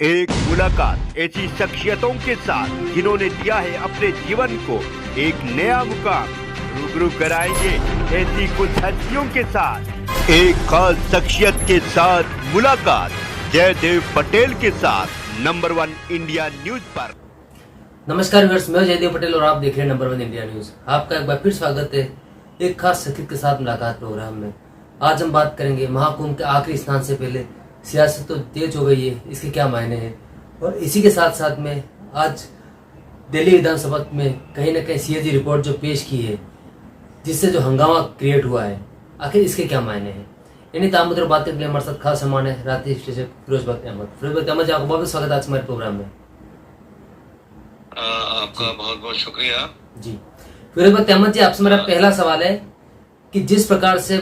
एक मुलाकात ऐसी शख्सियतों के साथ जिन्होंने दिया है अपने जीवन को एक नया मुकाम। रूबरू कराएंगे ऐसी कुछ हस्तियों के साथ एक खास शख्सियत के साथ मुलाकात जयदेव पटेल के साथ नंबर 1 इंडिया न्यूज पर। नमस्कार व्यूअर्स, मैं जयदेव पटेल और आप देख रहे हैं नंबर 1 इंडिया न्यूज। आपका एक बार फिर स्वागत है एक खास शख्सियत के साथ मुलाकात प्रोग्राम में। आज हम बात करेंगे महाकुंभ के आखिरी स्नान से पहले सियासत तो तेज हो गई है, इसके क्या मायने हैं। और इसी के साथ साथ में आज दिल्ली विधानसभा में कहीं ना कहीं सीएजी रिपोर्ट जो पेश की है, जिससे जो हंगामा क्रिएट हुआ है, आखिर इसके क्या मायने हैं। इन्हीं तामुद्र बातें के लिए हमारे साथ खास मेहमान है राष्ट्रीय विश्लेषक फिरोज बख्त अहमद। फिरोज बख्त अहमद जी, आपको बहुत स्वागत है आज हमारे प्रोग्राम में। आपका बहुत बहुत शुक्रिया जी फिरोज बख्त अहमद जी, आपसे मेरा पहला सवाल है कि जिस प्रकार से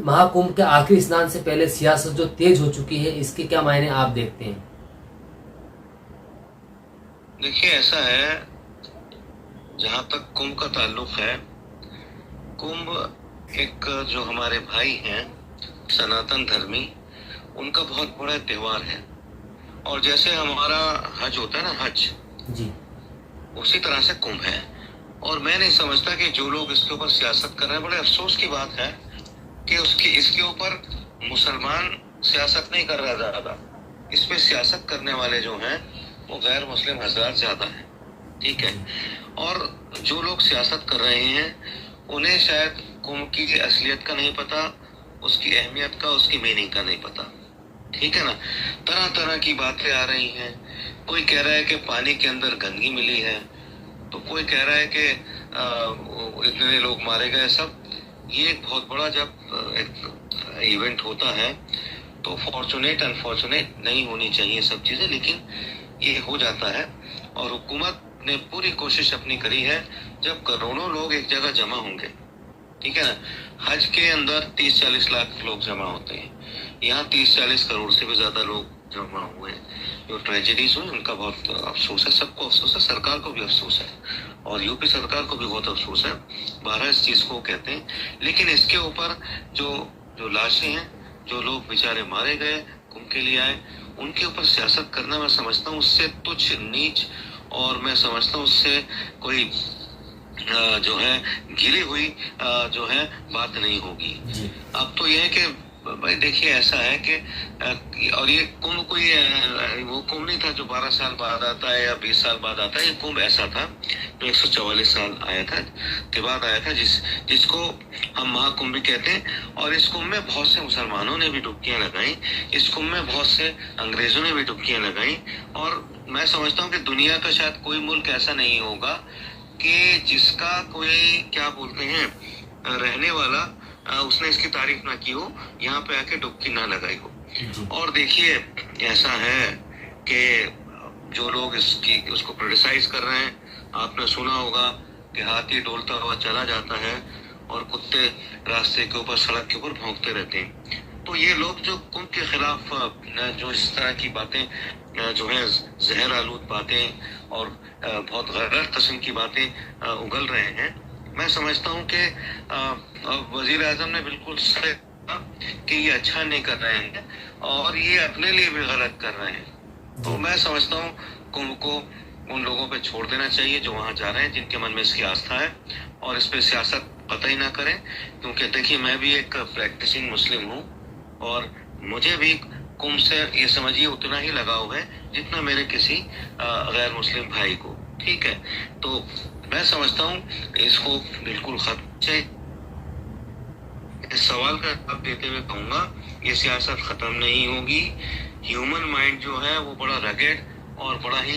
महाकुंभ के आखिरी स्नान से पहले सियासत जो तेज हो चुकी है, इसके क्या मायने आप देखते हैं। देखिए, ऐसा है, जहां तक कुंभ का ताल्लुक है, कुंभ एक जो हमारे भाई हैं सनातन धर्मी, उनका बहुत बड़ा त्योहार है। और जैसे हमारा हज होता है ना, हज जी, उसी तरह से कुंभ है। और मैं नहीं समझता कि जो लोग इसके ऊपर सियासत कर रहे हैं, बड़े अफसोस की बात है कि इसके ऊपर मुसलमान सियासत नहीं कर रहा ज्यादा। इस पे सियासत करने वाले जो हैं वो गैर मुस्लिम हजरात ज्यादा हैं, ठीक है। और जो लोग सियासत कर रहे हैं उन्हें शायद कुंभ की असलियत का नहीं पता, उसकी अहमियत का, उसकी मीनिंग का नहीं पता, ठीक है ना। तरह तरह की बातें आ रही हैं। कोई कह रहा है कि पानी के अंदर गंदगी मिली है, तो कोई कह रहा है कि इतने लोग मारे गए। सब ये एक बहुत बड़ा जब एक इवेंट होता है तो फॉर्चुनेट अनफॉर्चुनेट नहीं होनी चाहिए सब चीजें, लेकिन ये हो जाता है। और हुकूमत ने पूरी कोशिश अपनी करी है। जब करोड़ों लोग एक जगह जमा होंगे, ठीक है ना, हज के अंदर 30-40 लाख लोग जमा होते हैं, यहाँ 30-40 करोड़ से भी ज्यादा लोग जमा हुए हैं। जो ट्रेजेडीज हुई उनका बहुत अफसोस है, सबको अफसोस है, सरकार को भी अफसोस है और यूपी सरकार को भी बहुत अफसोस है। 12 इस चीज को कहते हैं। लेकिन इसके ऊपर जो लाशें हैं, जो लोग बेचारे मारे गए, कुंभ के लिए आए, उनके ऊपर सियासत करना मैं समझता हूँ उससे तुच्छ नीच, और मैं समझता हूँ उससे कोई जो है गिरी हुई जो है बात नहीं होगी। अब तो यह है कि भाई देखिए, ऐसा है कि और ये कुंभ कोई वो कुंभ नहीं था जो 12 साल बाद आता है या 20 साल बाद आता है। ये कुंभ ऐसा था जो 144 साल आया था के बाद आया था, जिसको हम महाकुंभ भी कहते हैं। और इस कुंभ में बहुत से मुसलमानों ने भी डुबकियां लगाई, इस कुंभ में बहुत से अंग्रेजों ने भी डुबकियां लगाई। और मैं समझता हूँ कि दुनिया का शायद कोई मुल्क ऐसा नहीं होगा कि जिसका कोई क्या बोलते हैं रहने वाला उसने इसकी तारीफ ना की हो, यहाँ पे आके डुबकी ना लगाई हो। और देखिए, ऐसा है कि जो लोग उसको क्रिटिसाइज कर रहे हैं, आपने सुना होगा कि हाथी डोलता हुआ चला जाता है और कुत्ते रास्ते के ऊपर, सड़क के ऊपर भौंकते रहते हैं। तो ये लोग जो कुंभ के खिलाफ जो इस तरह की बातें जो है जहर आलूद बातें और बहुत गलत किस्म की बातें उगल रहे हैं, मैं समझता हूँ कि वजीर आजम ने बिल्कुल सही कहा कि ये अच्छा नहीं कर रहे हैं और ये अपने लिए भी गलत कर रहे हैं। तो मैं समझता हूँ कुंभ को उन लोगों पे छोड़ देना चाहिए जो वहां जा रहे हैं, जिनके मन में इसकी आस्था है, और इस पे सियासत कतई ना करें। क्योंकि देखिए, मैं भी एक प्रैक्टिसिंग मुस्लिम हूँ और मुझे भी कुंभ से ये समझिए उतना ही लगाव है जितना मेरे किसी गैर मुस्लिम भाई को, ठीक है। तो मैं समझता हूँ इसको बिल्कुल खत्म से इस सवाल का जवाब देते हुए कहूंगा, ये सियासत खत्म नहीं होगी। ह्यूमन माइंड जो है वो बड़ा रगेड और बड़ा ही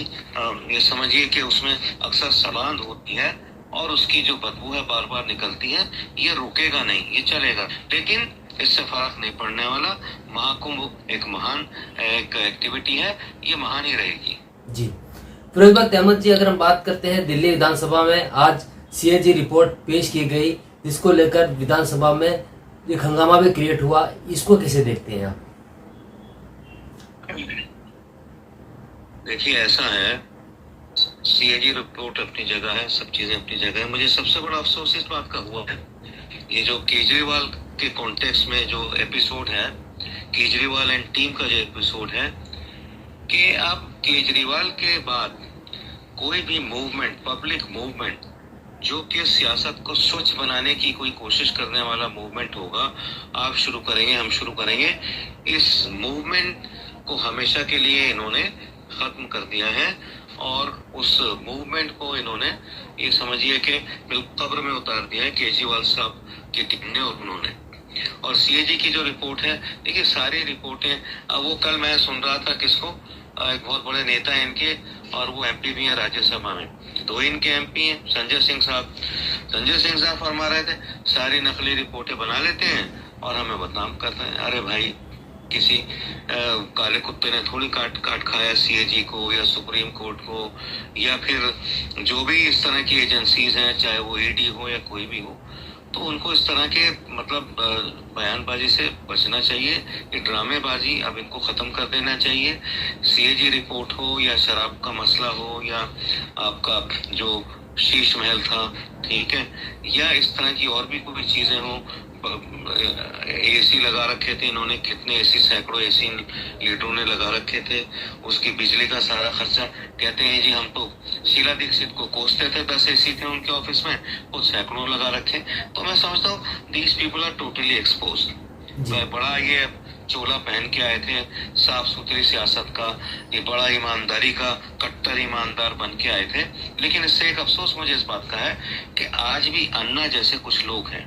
ये समझिए कि उसमें अक्सर सलांद होती है और उसकी जो बदबू है बार बार निकलती है। ये रुकेगा नहीं, ये चलेगा, लेकिन इससे फर्क नहीं पड़ने वाला। महाकुंभ एक महान एक एक्टिविटी है, ये महान ही रहेगी। जी फिरोज बख्त अहमद जी, अगर हम बात करते हैं दिल्ली विधानसभा में आज सीएजी रिपोर्ट पेश की गई, जिसको लेकर विधानसभा में एक हंगामा भी क्रिएट हुआ, इसको कैसे देखते हैं आप। देखिए, ऐसा है, सीएजी रिपोर्ट अपनी जगह है, सब चीजें अपनी जगह है। मुझे सबसे बड़ा अफसोस इस बात का हुआ है, ये जो केजरीवाल के कॉन्टेक्स्ट में जो एपिसोड है, केजरीवाल एंड टीम का जो एपिसोड है, कि अब केजरीवाल के बाद कोई भी मूवमेंट, पब्लिक मूवमेंट जो कि सियासत को स्वच्छ बनाने की कोई कोशिश करने वाला मूवमेंट होगा, आप शुरू करेंगे, हम शुरू करेंगे, इस मूवमेंट को हमेशा के लिए इन्होंने खत्म कर दिया है। और उस मूवमेंट को इन्होंने ये समझिए कि बिल्कुल कब्र में उतार दिया है केजरीवाल साहब के टिकने और उन्होंने। और सीएजी की जो रिपोर्ट है, देखिए सारी रिपोर्टें, वो कल मैं सुन रहा था किसको, एक बहुत बड़े नेता हैं इनके, और वो एमपी भी हैं राज्यसभा में, दो इनके एमपी हैं, संजय सिंह साहब फरमा रहे थे सारी नकली रिपोर्टें बना लेते हैं और हमें बदनाम करते हैं। अरे भाई, किसी काले कुत्ते ने थोड़ी काट खाया सीएजी को या सुप्रीम कोर्ट को या फिर जो भी इस तरह की एजेंसीज हैं, चाहे वो ईडी हो या कोई भी हो, तो उनको इस तरह के मतलब बयानबाजी से बचना चाहिए। ये ड्रामेबाजी अब इनको खत्म कर देना चाहिए। सीएजी रिपोर्ट हो या शराब का मसला हो या आपका जो शीश महल था, ठीक है, या इस तरह की और भी कोई चीजें हो, एसी लगा रखे थे इन्होंने, कितने एसी, सैकड़ों एसी लीडरों ने लगा रखे थे, उसकी बिजली का सारा खर्चा, कहते हैं जी हम तो शीला दीक्षित को कोसते थे, 10 एसी थे उनके ऑफिस में, वो सैकड़ों लगा रखे। तो मैं समझता हूँ these people are totally exposed. बड़ा ये चोला पहन के आए थे साफ सुथरी सियासत का, ये बड़ा ईमानदारी का कट्टर ईमानदार बन के आए थे। लेकिन इससे एक अफसोस मुझे इस बात का है कि आज भी अन्ना जैसे कुछ लोग हैं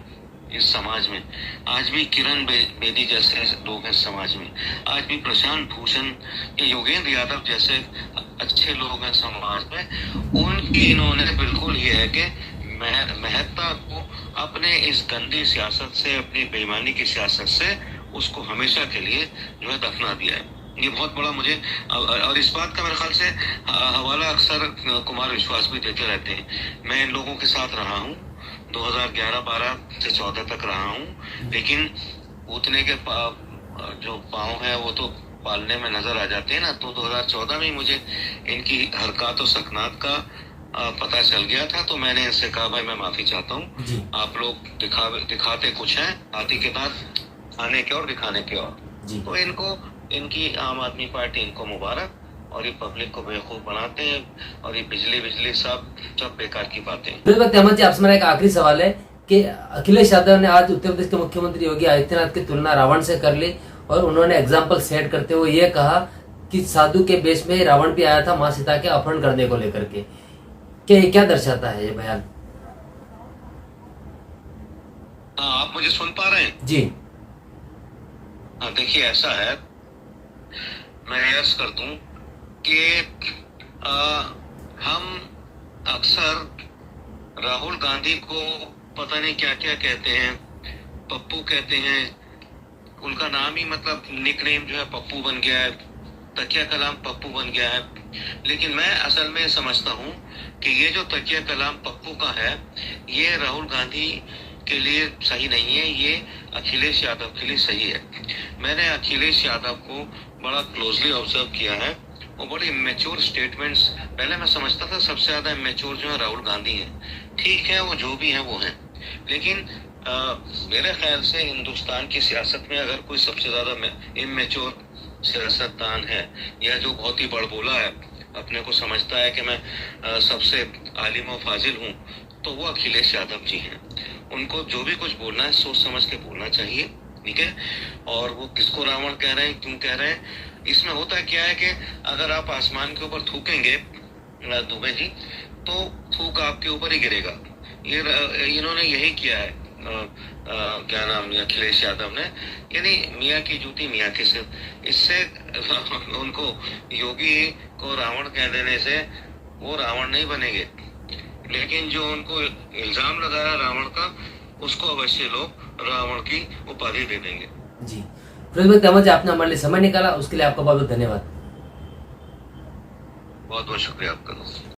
इस समाज में, आज भी किरण बेदी जैसे लोग हैं समाज में, आज भी प्रशांत भूषण या योगेंद्र यादव जैसे अच्छे लोग हैं समाज में। उनकी इन्होंने बिल्कुल ये है कि महत्ता को अपने इस गंदी सियासत से, अपनी बेईमानी की सियासत से उसको हमेशा के लिए जो है दफना दिया है। ये बहुत बड़ा मुझे, और इस बात का मेरे ख्याल से हवाला अक्सर कुमार विश्वास भी देते रहते हैं। मैं इन लोगों के साथ रहा हूँ, 2011-12 से 14 तक रहा हूँ, लेकिन उतने के जो पाँव है वो तो पालने में नजर आ जाते हैं ना। तो 2014 में मुझे इनकी हरकत और सकनात का पता चल गया था, तो मैंने इनसे कहा भाई मैं माफी चाहता हूँ, आप लोग दिखाते कुछ हैं, हाथी के दांत खाने के और दिखाने के और। तो इनको, इनकी आम आदमी पार्टी इनको मुबारक, और ये पब्लिक को बेवकूफ बनाते हैं, और ये बिजली सब बेकार की बातें। अहमद जी, आपसे मेरा एक आखिरी सवाल है कि अखिलेश यादव ने आज उत्तर प्रदेश के मुख्यमंत्री योगी आदित्यनाथ की तुलना रावण से कर ली, और उन्होंने एग्जाम्पल सेट करते हुए ये कहा कि साधु के बेश में रावण भी आया था माँ सीता के अपहरण करने को लेकर के। क्या दर्शाता है ये बयान? हाँ, आप मुझे सुन पा रहे हैं? जी हाँ, देखिए ऐसा है, मैं अर्ज कर दूं कि हम अक्सर राहुल गांधी को पता नहीं क्या क्या कहते हैं, पप्पू कहते हैं, उनका नाम ही मतलब निकनेम जो है पप्पू बन गया है, तकिया कलाम पप्पू बन गया है। लेकिन मैं असल में समझता हूँ कि ये जो तकिया कलाम पप्पू का है, ये राहुल गांधी के लिए सही नहीं है, ये अखिलेश यादव के लिए सही है। मैंने अखिलेश यादव को बड़ा क्लोजली ऑब्जर्व किया है, वो बड़े इमेच्योर स्टेटमेंट्स, पहले मैं समझता था सबसे ज्यादा इमेच्योर जो है राहुल गांधी हैं। ठीक है, वो जो भी हैं वो हैं, लेकिन मेरे ख्याल से हिंदुस्तान की सियासत में अगर कोई सबसे ज्यादा इमेच्योर सियासतदान है या जो बहुत ही बड़बोला है, अपने को समझता है कि मैं सबसे आलिम और फाजिल हूँ, तो वो अखिलेश यादव जी हैं। उनको जो भी कुछ बोलना है सोच समझ के बोलना चाहिए, ठीक है। और वो किसको रावण कह रहे हैं, क्यों कह रहे हैं, इसमें होता क्या है कि अगर आप आसमान के ऊपर थूकेंगे दुबे जी, तो थूक आपके ऊपर ही गिरेगा। ये इन्होंने यही किया है, क्या नाम है, अखिलेश यादव ने, यानी मियाँ की जूती मियाँ के सिर। इससे उनको योगी को रावण कह देने से वो रावण नहीं बनेंगे, लेकिन जो उनको इल्जाम लगाया रावण का, उसको अवश्य लोग रावण की उपाधि दे देंगे। जी फिरोज अहमद जी, आपने हमारे लिए समय निकाला, उसके लिए आपका बहुत बहुत धन्यवाद। बहुत बहुत शुक्रिया आपका।